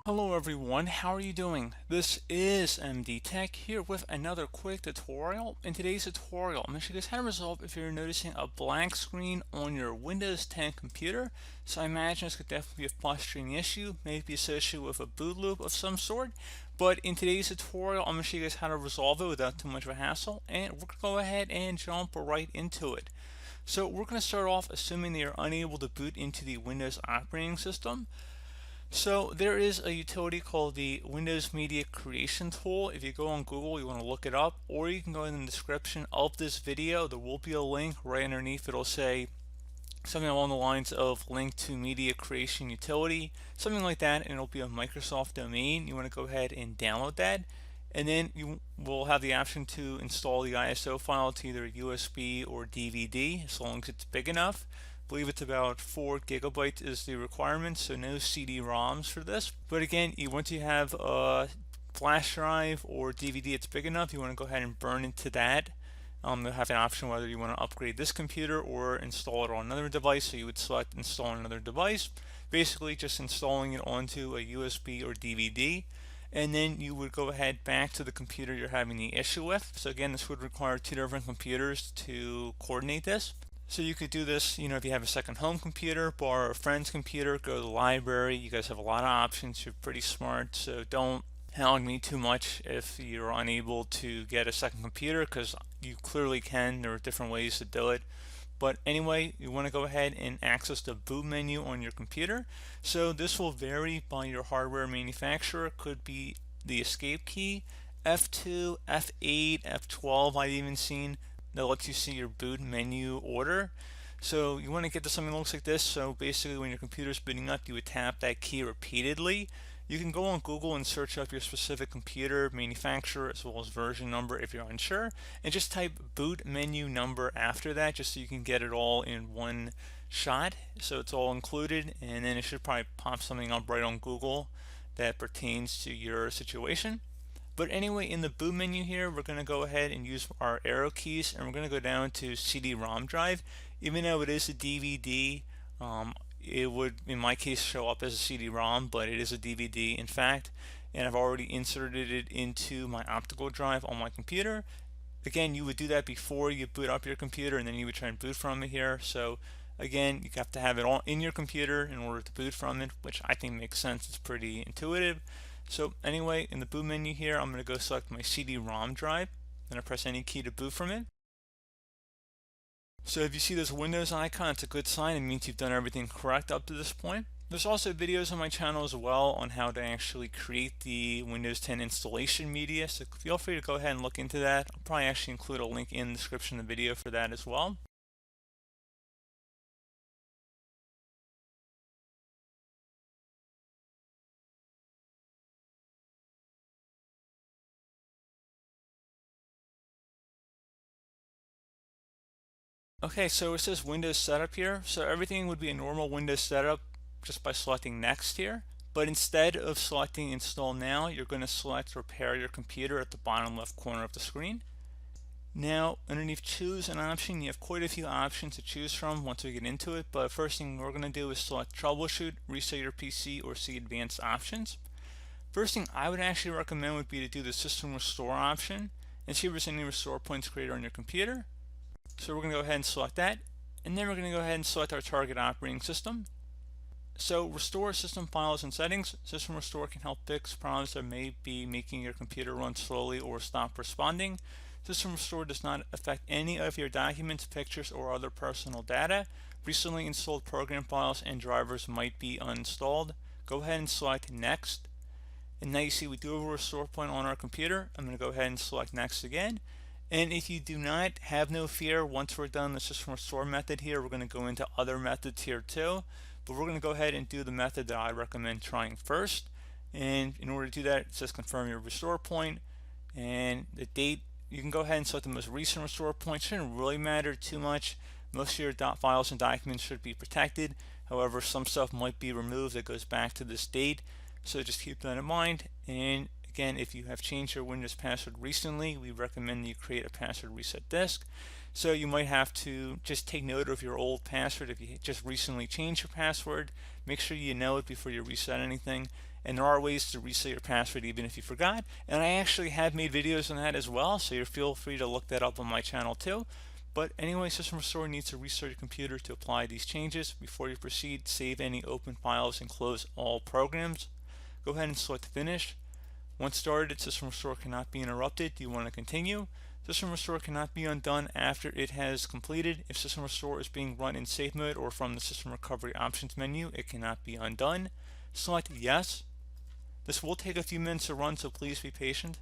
Hello everyone, how are you doing? This is MD Tech here with another quick tutorial. In today's tutorial, I'm going to show you guys how to resolve if you're noticing a blank screen on your Windows 10 computer. So I imagine this could definitely be a frustrating issue, maybe associated with a boot loop of some sort. But in today's tutorial, I'm going to show you guys how to resolve it without too much of a hassle, and we're going to go ahead and jump right into it. So we're going to start off assuming that you're unable to boot into the Windows operating system. So there is a utility called the Windows Media Creation Tool. If you go on Google, you want to look it up, or you can go in the description of this video. There will be a link right underneath. It'll say something along the lines of link to media creation utility, something like that, and it'll be a Microsoft domain. You want to go ahead and download that, and then you will have the option to install the ISO file to either USB or DVD as long as it's big enough. I believe it's about 4 gigabytes is the requirement, so no CD-ROMs for this. But again, once you have a flash drive or DVD it's big enough, you want to go ahead and burn into that. You'll have an option whether you want to upgrade this computer or install it on another device. So you would select install on another device, basically just installing it onto a USB or DVD. And then you would go ahead back to the computer you're having the issue with. So again, this would require 2 different computers to coordinate this. So you could do this, if you have a second home computer, borrow a friend's computer, go to the library. You guys have a lot of options. You're pretty smart, so don't hound me too much if you're unable to get a second computer, because you clearly can. There are different ways to do it. But anyway, you want to go ahead and access the boot menu on your computer. So this will vary by your hardware manufacturer. It could be the escape key, F2, F8, F12 I've even seen that lets you see your boot menu order. So you want to get to something that looks like this. So basically when your computer is booting up, you would tap that key repeatedly. You can go on Google and search up your specific computer manufacturer as well as version number if you're unsure, and just type boot menu number after that just so you can get it all in one shot. So it's all included, and then it should probably pop something up right on Google that pertains to your situation. But anyway, in the boot menu here, we're going to go ahead and use our arrow keys, and we're going to go down to CD-ROM drive. Even though it is a DVD, it would, in my case, show up as a CD-ROM, but it is a DVD, in fact, and I've already inserted it into my optical drive on my computer. Again, you would do that before you boot up your computer, and then you would try and boot from it here. So again, you have to have it all in your computer in order to boot from it, which I think makes sense. It's pretty intuitive. So anyway, in the boot menu here, I'm going to go select my CD-ROM drive, then I press any key to boot from it. So if you see this Windows icon, it's a good sign. It means you've done everything correct up to this point. There's also videos on my channel as well on how to actually create the Windows 10 installation media, so feel free to go ahead and look into that. I'll probably actually include a link in the description of the video for that as well. Okay, so it says Windows Setup here. So everything would be a normal Windows setup just by selecting Next here. But instead of selecting Install Now, you're going to select Repair Your Computer at the bottom left corner of the screen. Now, underneath Choose an option, you have quite a few options to choose from once we get into it. But first thing we're going to do is select Troubleshoot, Reset Your PC, or see Advanced Options. First thing I would actually recommend would be to do the System Restore option and see if there's any restore points created on your computer. So we're going to go ahead and select that, and then we're going to go ahead and select our target operating system. So restore system files and settings. System Restore can help fix problems that may be making your computer run slowly or stop responding. System Restore does not affect any of your documents, pictures, or other personal data. Recently installed program files and drivers might be uninstalled. Go ahead and select Next. And now you see we do have a restore point on our computer. I'm going to go ahead and select Next again. And if you do not, have no fear. Once we're done the system restore method here, we're going to go into other methods here too. But we're going to go ahead and do the method that I recommend trying first. And in order to do that, it says confirm your restore point and the date. You can go ahead and select the most recent restore point. It shouldn't really matter too much. Most of your files and documents should be protected. However, some stuff might be removed that goes back to this date. So just keep that in mind. And again, if you have changed your Windows password recently, we recommend you create a password reset disk. So you might have to just take note of your old password if you just recently changed your password. Make sure you know it before you reset anything. and there are ways to reset your password even if you forgot, and I actually have made videos on that as well, so you feel free to look that up on my channel too. But anyway, System Restore needs to restart your computer to apply these changes. Before you proceed, save any open files and close all programs. Go ahead and select Finish. Once started, System Restore cannot be interrupted. Do you want to continue? System Restore cannot be undone after it has completed. If System Restore is being run in safe mode or from the System Recovery Options menu, it cannot be undone. Select Yes. This will take a few minutes to run, so please be patient.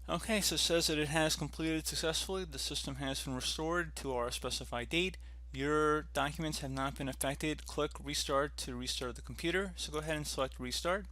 Okay, so it says that it has completed successfully. The system has been restored to our specified date. Your documents have not been affected. Click Restart to restart the computer. So go ahead and select Restart.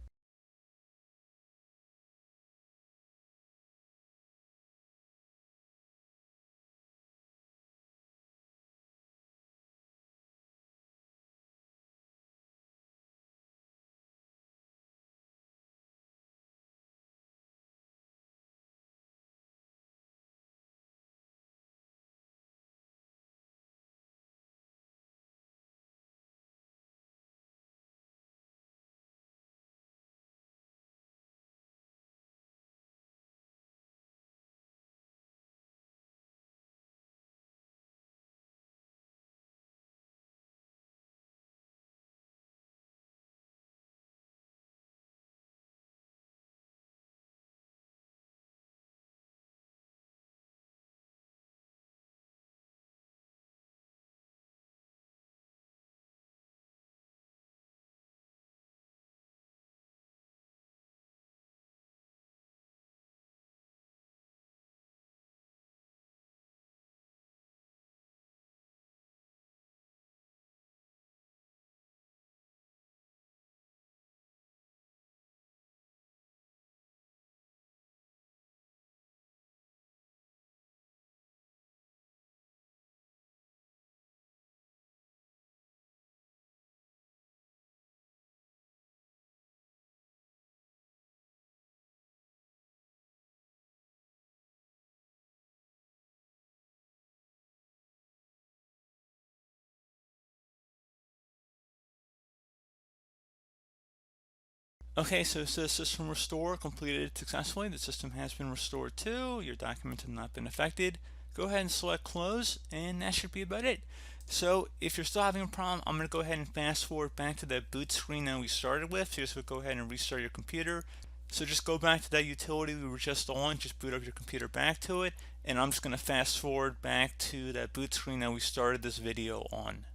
Okay, so it says system restore completed successfully. The system has been restored too. Your documents have not been affected. Go ahead and select close, and that should be about it. So if you're still having a problem, I'm going to go ahead and fast forward back to that boot screen that we started with. So just go ahead and restart your computer. So just go back to that utility we were just on, just boot up your computer back to it, and I'm just going to fast forward back to that boot screen that we started this video on.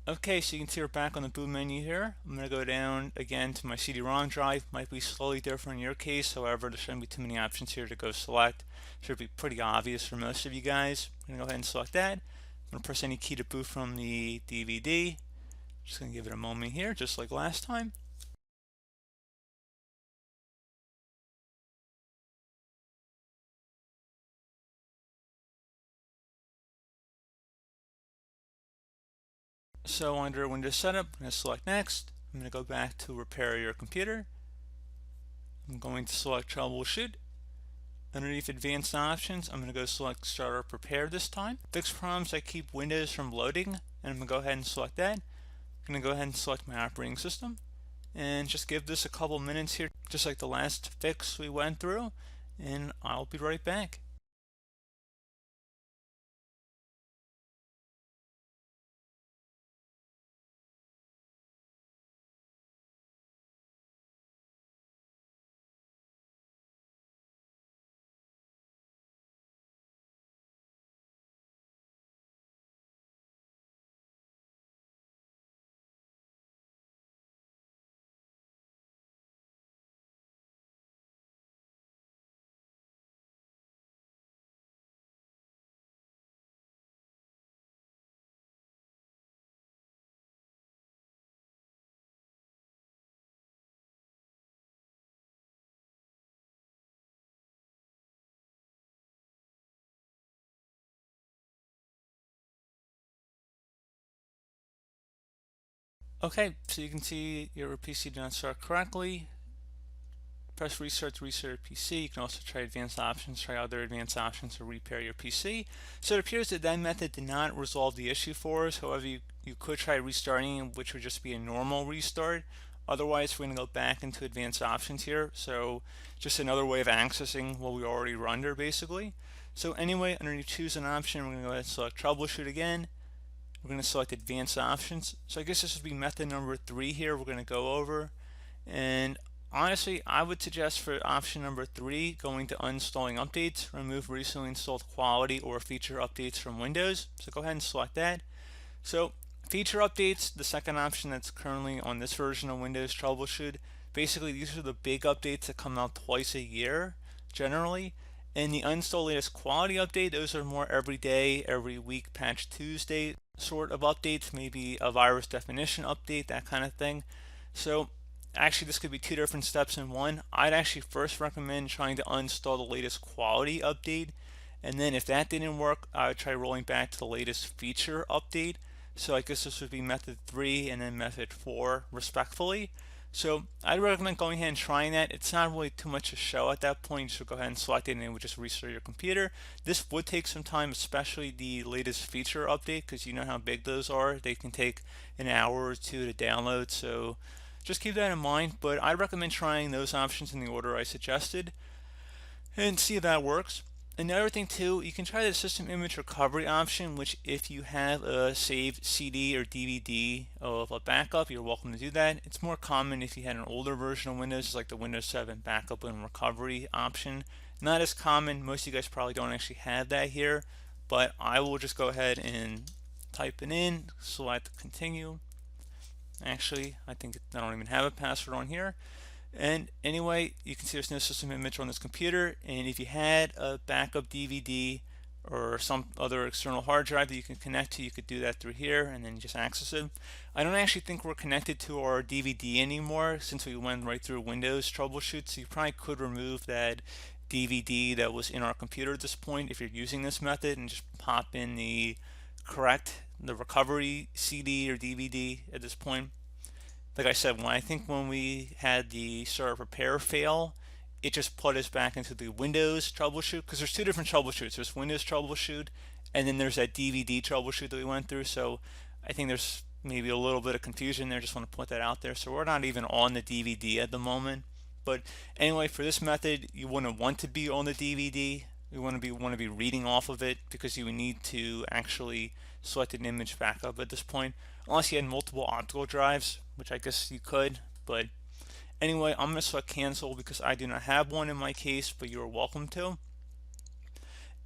Okay, so you can see we're back on the boot menu here. I'm going to go down again to my CD-ROM drive. Might be slightly different in your case, however, there shouldn't be too many options here to go select. Should be pretty obvious for most of you guys. I'm going to go ahead and select that. I'm going to press any key to boot from the DVD. Just going to give it a moment here, just like last time. So under Windows Setup, I'm going to select Next. I'm going to go back to Repair Your Computer. I'm going to select Troubleshoot. Underneath Advanced Options, I'm going to go select Startup Repair this time. Fix problems that keep Windows from loading, and I'm going to go ahead and select that. I'm going to go ahead and select my operating system, and just give this a couple minutes here, just like the last fix we went through, and I'll be right back. Okay, so you can see your PC did not start correctly. Press restart to restart your PC. You can also try advanced options, try other advanced options to repair your PC. So it appears that that method did not resolve the issue for us. However, you could try restarting, which would just be a normal restart. Otherwise, we're going to go back into advanced options here. So just another way of accessing what we already were under, basically. So anyway, underneath choose an option, we're going to go ahead and select troubleshoot again. We're going to select advanced options. So I guess this would be method number 3 here we're going to go over. And honestly, I would suggest for option number 3, going to uninstalling updates, remove recently installed quality or feature updates from Windows. So go ahead and select that. So feature updates, the second option that's currently on this version of Windows Troubleshoot, basically these are the big updates that come out twice a year generally. And the uninstall latest quality update, those are more every day, every week, patch Tuesday sort of updates, maybe a virus definition update, that kind of thing. So actually this could be 2 different steps in one. I'd actually first recommend trying to uninstall the latest quality update, and then if that didn't work, I would try rolling back to the latest feature update. So I guess this would be method 3 and then method 4 respectfully. So I'd recommend going ahead and trying that. It's not really too much to show at that point. You should go ahead and select it and it would just restart your computer. This would take some time, especially the latest feature update, because you know how big those are. They can take an hour or two to download. So just keep that in mind. But I recommend trying those options in the order I suggested and see if that works. Another thing too, you can try the system image recovery option, which if you have a saved CD or DVD of a backup, you're welcome to do that. It's more common if you had an older version of Windows, like the Windows 7 backup and recovery option. Not as common, most of you guys probably don't actually have that here, but I will just go ahead and type it in, select continue. Actually, I think I don't even have a password on here. And anyway, you can see there's no system image on this computer, and if you had a backup DVD or some other external hard drive that you can connect to, you could do that through here and then just access it. I don't actually think we're connected to our DVD anymore since we went right through Windows troubleshoot, so you probably could remove that DVD that was in our computer at this point if you're using this method and just pop in the recovery CD or DVD at this point. Like I said, when we had the startup repair fail, it just put us back into the Windows troubleshoot, because there's 2 different troubleshoots. There's Windows troubleshoot, and then there's that DVD troubleshoot that we went through. So I think there's maybe a little bit of confusion there. Just want to put that out there. So we're not even on the DVD at the moment. But anyway, for this method, you wouldn't want to be on the DVD. You want to be reading off of it because you would need to actually select an image backup at this point, unless you had multiple optical drives, which I guess you could. But anyway, I'm going to select cancel because I do not have one in my case, but you're welcome to.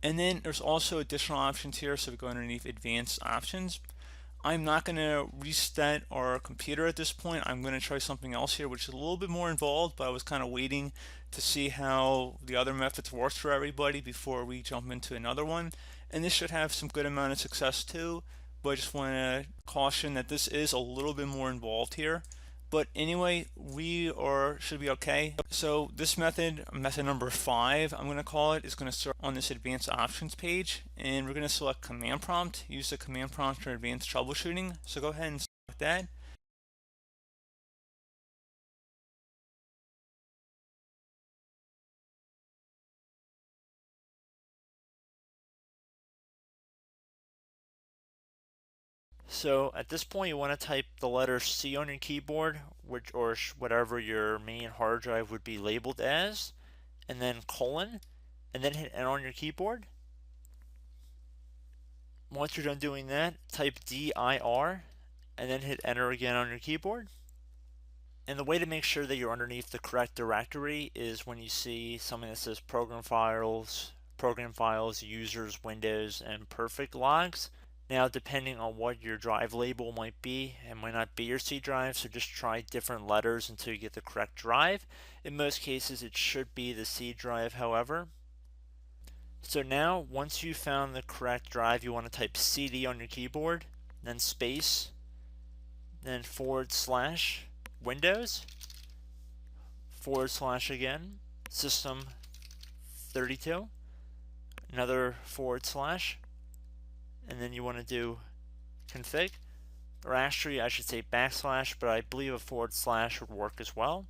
And then there's also additional options here. So we go underneath advanced options. I'm not going to reset our computer at this point. I'm going to try something else here, which is a little bit more involved, but I was kind of waiting to see how the other methods works for everybody before we jump into another one. And this should have some good amount of success too, but I just want to caution that this is a little bit more involved here. But anyway, should be okay. So this method number 5, I'm going to call it, is going to start on this advanced options page, and we're going to select command prompt. Use the command prompt for advanced troubleshooting. So go ahead and select that. So at this point, you want to type the letter C on your keyboard, or whatever your main hard drive would be labeled as, and then colon, and then hit enter on your keyboard. Once you're done doing that, type dir, and then hit enter again on your keyboard. And the way to make sure that you're underneath the correct directory is when you see something that says program files, users, windows, and perfect logs. Now, depending on what your drive label might be, it might not be your C drive, so just try different letters until you get the correct drive. In most cases, it should be the C drive, however. So now, once you found the correct drive, you want to type CD on your keyboard, then space, then / Windows, / again, System 32, another /, and then you want to do config, or actually I should say /, but I believe a / would work as well.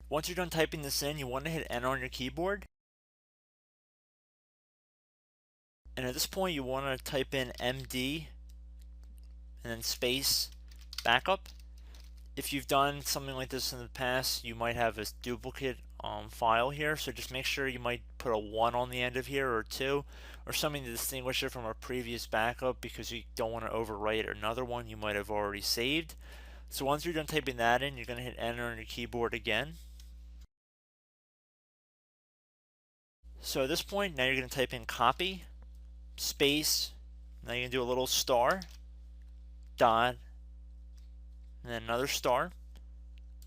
Once you're done typing this in, you want to hit enter on your keyboard. And at this point, you want to type in MD and then space backup. If you've done something like this in the past, you might have a duplicate file here, so just make sure you might put a 1 on the end of here, or 2, or something to distinguish it from a previous backup, because you don't want to overwrite another one you might have already saved. So once you're done typing that in, you're going to hit enter on your keyboard again. So at this point, now you're going to type in copy, space, now you're going to do a little star, dot, and then another star,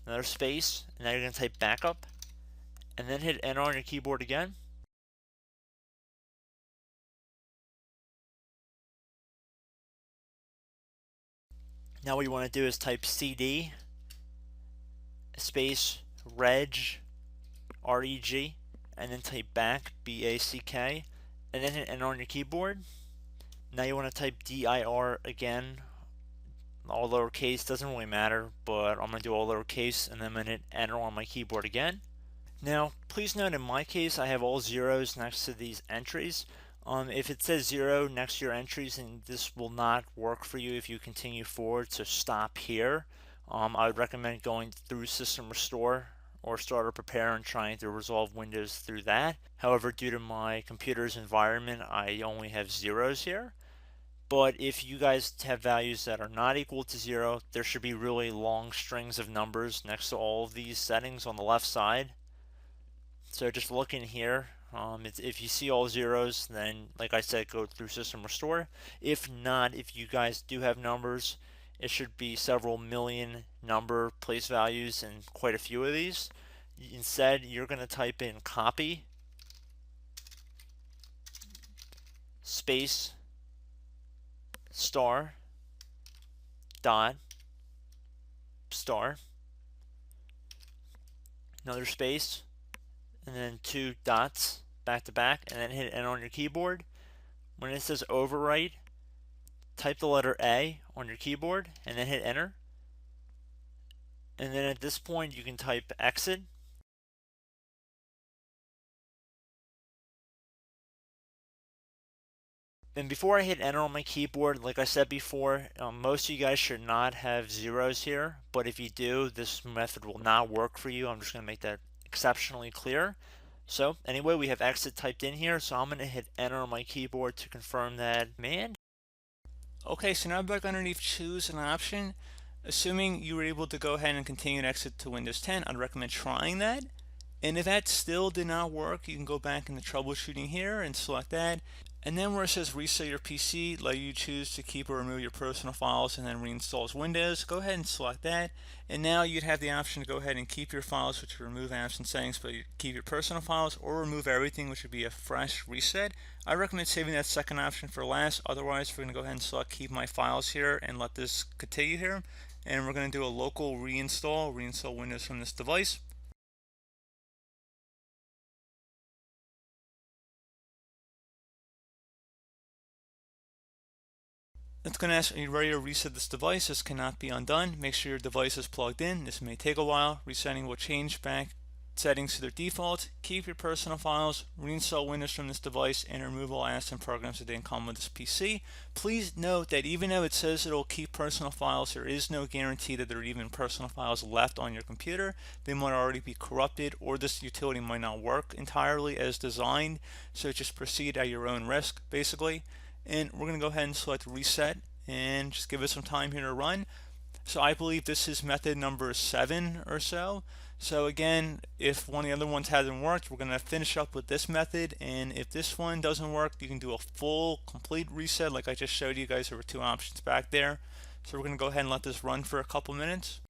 another space, and now you're going to type backup, and then hit enter on your keyboard again. Now what you want to do is type CD space reg, REG, and then type back, BACK, and then hit enter on your keyboard. Now you want to type DIR again, all lowercase, doesn't really matter, but I'm going to do all lowercase, and then I'm going to hit enter on my keyboard again. Now, please note in my case, I have all zeros next to these entries. If it says 0 next to your entries, then this will not work for you if you continue forward, so stop here. I would recommend going through System Restore or Starter Prepare and trying to resolve Windows through that. However, due to my computer's environment, I only have zeros here. But if you guys have values that are not equal to 0, there should be really long strings of numbers next to all of these settings on the left side. So just look in here. If you see all zeros, then like I said, go through System Restore. If not, if you guys do have numbers, it should be several million number place values and quite a few of these. Instead, you're going to type in copy space star dot star, another space, and then 2 dots back to back, and then hit enter on your keyboard. When it says overwrite, type the letter A on your keyboard and then hit enter. And then at this point, you can type exit. And before I hit enter on my keyboard, like I said before, most of you guys should not have zeros here, but if you do, this method will not work for you. I'm just going to make that exceptionally clear. So anyway, we have exit typed in here, so I'm going to hit enter on my keyboard to confirm that command. Okay, so now back underneath choose an option. Assuming you were able to go ahead and continue to exit to Windows 10, I'd recommend trying that. And if that still did not work, you can go back into troubleshooting here and select that. And then where it says reset your PC, let you choose to keep or remove your personal files and then reinstalls Windows. Go ahead and select that. And now you'd have the option to go ahead and keep your files, which would remove apps and settings, but you keep your personal files, or remove everything, which would be a fresh reset. I recommend saving that second option for last. Otherwise, we're going to go ahead and select keep my files here and let this continue here. And we're going to do a local reinstall Windows from this device. It's going to ask, are you ready to reset this device? This cannot be undone. Make sure your device is plugged in. This may take a while. Resetting will change back settings to their default. Keep your personal files, reinstall Windows from this device, and remove all apps and programs that didn't come with this PC. Please note that even though it says it'll keep personal files, there is no guarantee that there are even personal files left on your computer. They might already be corrupted, or this utility might not work entirely as designed. So just proceed at your own risk, basically. And we're going to go ahead and select reset and just give it some time here to run. So I believe this is method number 7 or so. So again, if one of the other ones hasn't worked, we're going to finish up with this method. And if this one doesn't work, you can do a full complete reset like I just showed you guys. There were 2 options back there. So we're going to go ahead and let this run for a couple minutes.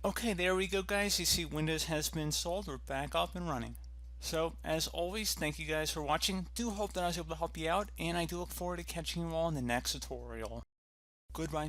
Okay, there we go, guys. You see Windows has been installed. We're back up and running. So, as always, thank you guys for watching. Do hope that I was able to help you out, and I do look forward to catching you all in the next tutorial. Goodbye.